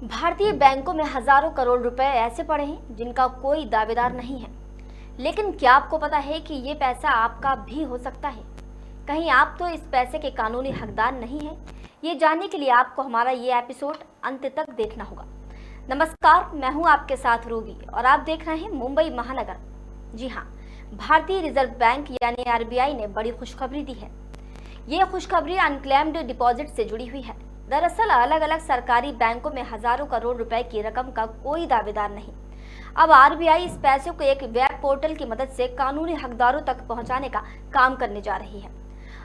भारतीय बैंकों में हजारों करोड़ रुपए ऐसे पड़े हैं जिनका कोई दावेदार नहीं है। लेकिन क्या आपको पता है कि ये पैसा आपका भी हो सकता है? कहीं आप तो इस पैसे के कानूनी हकदार नहीं हैं? ये जानने के लिए आपको हमारा ये एपिसोड अंत तक देखना होगा। नमस्कार, मैं हूं आपके साथ रूबी और आप देख रहे हैं मुंबई महानगर। जी हाँ, भारतीय रिजर्व बैंक यानी आरबीआई ने बड़ी खुशखबरी दी है। ये खुशखबरी अनक्लेम्ड डिपॉजिट से जुड़ी हुई है। दरअसल अलग अलग सरकारी बैंकों में हजारों करोड़ रुपए की रकम का कोई दावेदार नहीं। अब आरबीआई इस पैसे को एक वेब पोर्टल की मदद से कानूनी हकदारों तक पहुंचाने का काम करने जा रही है।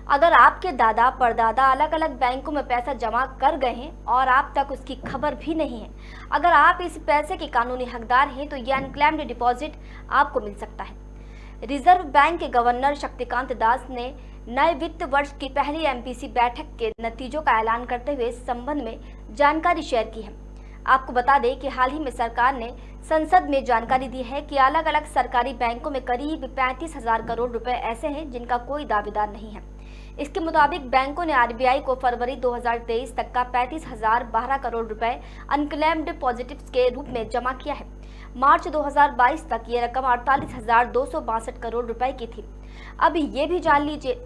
अगर आपके दादा परदादा अलग अलग बैंकों में पैसा जमा कर गए हैं और आप तक उसकी खबर भी नहीं है, अगर आप इस पैसे के कानूनी हकदार हैं तो यह अनक्लेम्ड डिपॉजिट आपको मिल सकता है। रिजर्व बैंक के गवर्नर शक्तिकांत दास ने नए वित्त वर्ष की पहली एमपीसी बैठक के नतीजों का ऐलान करते हुए इस संबंध में जानकारी शेयर की है। आपको बता दें कि हाल ही में सरकार ने संसद में जानकारी दी है कि अलग अलग सरकारी बैंकों में करीब 35,000 करोड़ रुपए ऐसे हैं जिनका कोई दावेदार नहीं है। इसके मुताबिक बैंकों ने आरबीआई को फरवरी 2023 तक का 35,012 करोड़ रुपए अनक्लेम्ड डिपॉजिट्स के रूप में जमा किया है। मार्च 2022 तक ये रकम 48,262 करोड़ रुपए की थी। अब ये भी जान लीजिए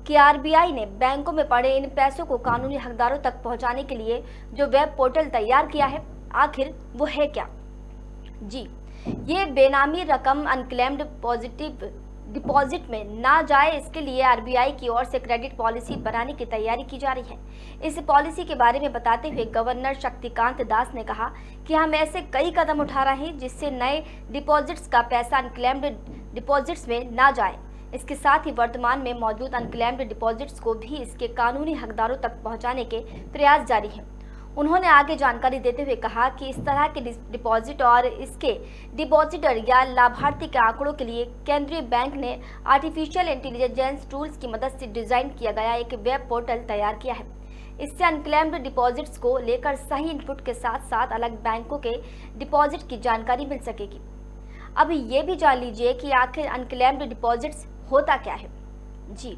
कि आरबीआई ने बैंकों में पड़े इन पैसों को कानूनी हकदारों तक पहुंचाने के लिए जो वेब पोर्टल तैयार किया है, आखिर वो है क्या? जी, ये बेनामी रकम अनक्लेम्ड डिपॉजिट में ना जाए, इसके लिए आरबीआई की ओर से क्रेडिट पॉलिसी बनाने की तैयारी की जा रही है। इस पॉलिसी के बारे में बताते हुए गवर्नर शक्तिकांत दास ने कहा कि हम ऐसे कई कदम उठा रहे हैं जिससे नए डिपॉजिट्स का पैसा अनक्लेम्ड डिपॉजिट्स में ना जाए। इसके साथ ही वर्तमान में मौजूद अनक्लेम्ड डिपॉजिट्स को भी इसके कानूनी हकदारों तक पहुंचाने के प्रयास जारी हैं। उन्होंने आगे जानकारी देते हुए कहा कि इस तरह के डिपॉजिट और इसके डिपॉजिटर या लाभार्थी के आंकड़ों के लिए केंद्रीय बैंक ने आर्टिफिशियल इंटेलिजेंस टूल्स की मदद से डिजाइन किया गया एक वेब पोर्टल तैयार किया है। इससे अनक्लेम्ड डिपॉजिट्स को लेकर सही इनपुट के साथ साथ अलग बैंकों के डिपॉजिट की जानकारी मिल सकेगी। अब ये भी जान लीजिए कि आखिर अनक्लेम्ड डिपॉजिट्स होता क्या है। जी,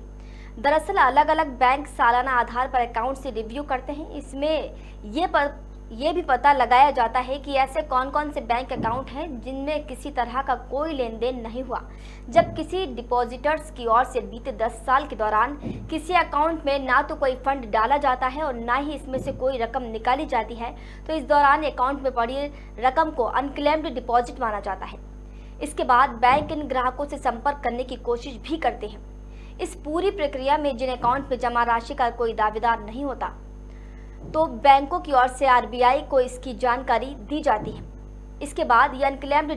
दरअसल अलग अलग बैंक सालाना आधार पर अकाउंट से रिव्यू करते हैं। इसमें ये भी पता लगाया जाता है कि ऐसे कौन कौन से बैंक अकाउंट हैं जिनमें किसी तरह का कोई लेन देन नहीं हुआ। जब किसी डिपॉजिटर्स की ओर से बीते 10 साल के दौरान किसी अकाउंट में ना तो कोई फंड डाला जाता है और ना ही इसमें से कोई रकम निकाली जाती है, तो इस दौरान अकाउंट में पड़ी रकम को अनक्लेम्ड डिपॉजिट माना जाता है। इसके बाद बैंक इन ग्राहकों से संपर्क करने की कोशिश भी करते हैं। इस पूरी प्रक्रिया में जिन अकाउंट में जमा राशि का कोई दावेदार नहीं होता, तो बैंकों की ओर से आरबीआई को इसकी जानकारी दी जाती है। इसके बाद यह unclaimed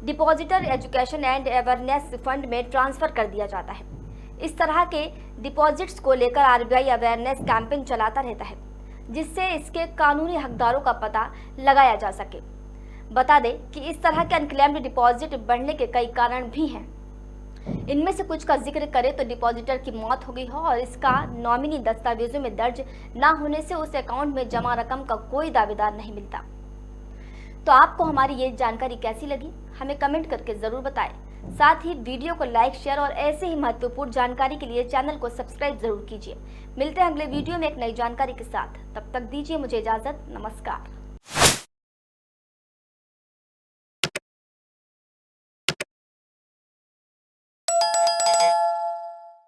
depositor education and awareness fund में ट्रांसफर कर दिया जाता है। इस तरह के डिपॉजिट्स को लेकर आरबीआई अवेयरनेस कैंपेन चलाता रहता है, जिससे इसके कानूनी हकदारों का पता लगाया जा सके। बता दें कि इस तरह के अनक्लेम्ड डिपॉजिट बढ़ने के कई कारण भी हैं। इनमें से कुछ का जिक्र करें तो डिपॉजिटर की मौत हो गई हो और इसका नॉमिनी दस्तावेजों में दर्ज ना होने से उस अकाउंट में जमा रकम का कोई दावेदार नहीं मिलता। तो आपको हमारी ये जानकारी कैसी लगी, हमें कमेंट करके जरूर बताएं। साथ ही वीडियो को लाइक, शेयर और ऐसे ही महत्वपूर्ण जानकारी के लिए चैनल को सब्सक्राइब जरूर कीजिए। मिलते हैं अगले वीडियो में एक नई जानकारी के साथ। तब तक दीजिए मुझे इजाजत। नमस्कार।